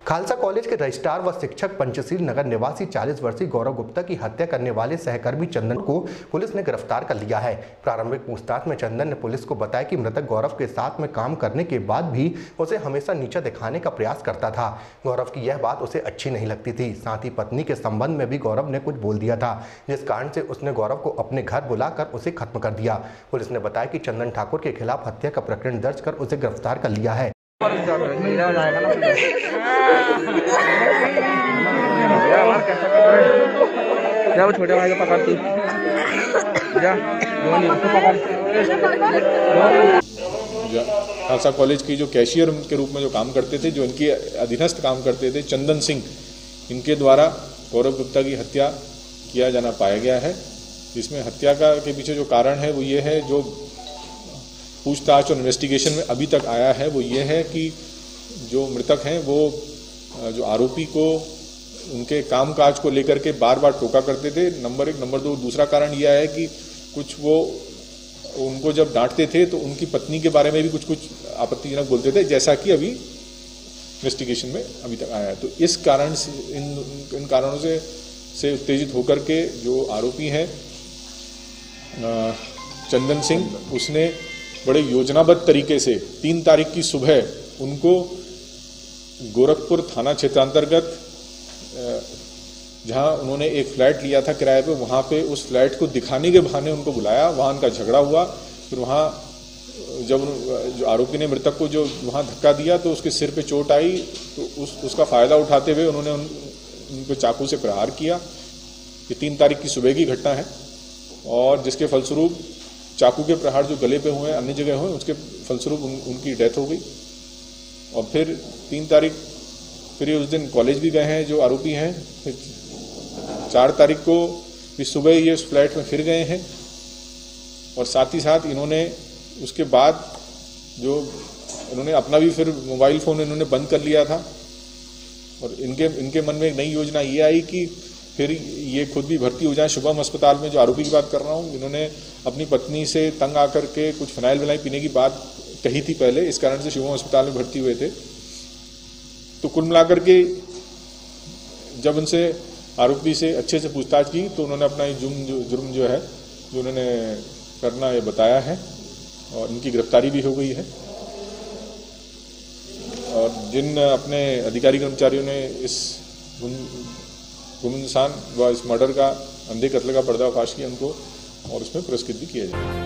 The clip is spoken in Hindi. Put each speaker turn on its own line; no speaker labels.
खालसा कॉलेज के रजिस्ट्रार व शिक्षक पंचशील नगर निवासी 40 वर्षीय गौरव गुप्ता की हत्या करने वाले सहकर्मी चंदन को पुलिस ने गिरफ्तार कर लिया है। प्रारंभिक पूछताछ में चंदन ने पुलिस को बताया कि मृतक गौरव के साथ में काम करने के बाद भी उसे हमेशा नीचा दिखाने का प्रयास करता था। गौरव की यह बात उसे अच्छी नहीं लगती थी। साथ ही पत्नी के संबंध में भी गौरव ने कुछ बोल दिया था, जिस कारण से उसने गौरव को अपने घर बुलाकर उसे खत्म कर दिया। पुलिस ने बताया कि चंदन ठाकुर के खिलाफ हत्या का प्रकरण दर्ज कर उसे गिरफ्तार कर लिया है।
वो छोटे भाई को पकड़ती
खालसा कॉलेज की जो कैशियर के रूप में जो काम करते थे, जो इनके अधीनस्थ काम करते थे, चंदन सिंह, इनके द्वारा गौरव गुप्ता की हत्या किया जाना पाया गया है। जिसमें हत्या के पीछे जो कारण है वो ये है, जो पूछताछ और इन्वेस्टिगेशन में अभी तक आया है वो ये है कि जो मृतक हैं वो जो आरोपी को उनके कामकाज को लेकर के बार बार टोका करते थे, नंबर एक। नंबर दो, दूसरा कारण यह है कि कुछ वो उनको जब डांटते थे तो उनकी पत्नी के बारे में भी कुछ आपत्तिजनक बोलते थे, जैसा कि अभी इन्वेस्टिगेशन में अभी तक आया है। तो इस कारण से इन कारणों से उत्तेजित होकर के जो आरोपी हैं चंदन सिंह, उसने बड़े योजनाबद्ध तरीके से 3 तारीख की सुबह उनको गोरखपुर थाना क्षेत्रांतर्गत, जहां उन्होंने एक फ्लैट लिया था किराए पे, वहां पे उस फ्लैट को दिखाने के बहाने उनको बुलाया। वहां उनका झगड़ा हुआ। फिर वहां जब जो आरोपी ने मृतक को जो वहां धक्का दिया तो उसके सिर पे चोट आई, तो उसका फायदा उठाते हुए उन्होंने उनको चाकू से प्रहार किया। ये 3 तारीख की सुबह की घटना है और जिसके फलस्वरूप चाकू के प्रहार जो गले पे हुए, अन्य जगह हुए, उसके फलस्वरूप उनकी डेथ हो गई। और फिर 3 तारीख फिर उस दिन कॉलेज भी गए हैं जो आरोपी हैं। फिर 4 तारीख को भी सुबह ये उस फ्लैट में फिर गए हैं और साथ ही साथ इन्होंने उसके बाद जो इन्होंने अपना भी फिर मोबाइल फ़ोन इन्होंने बंद कर लिया था। और इनके मन में एक नई योजना ये आई कि फिर ये खुद भी भर्ती हो जाए शुभम अस्पताल में। जो आरोपी की बात कर रहा हूँ, इन्होंने अपनी पत्नी से तंग आकर के कुछ फिनाइल विनाइल पीने की बात कही थी पहले, इस कारण से शुभम अस्पताल में भर्ती हुए थे। तो कुल मिलाकर के जब उनसे आरोपी से अच्छे से पूछताछ की तो उन्होंने अपना जुर्म जो है, जो उन्होंने करना ये बताया है और इनकी गिरफ्तारी भी हो गई है। और जिन अपने अधिकारी कर्मचारियों ने इस गुमनाम व इस मर्डर का, अंधे कत्ल का पर्दाफाश किया, उनको और उसमें पुरस्कृत भी किया जाए।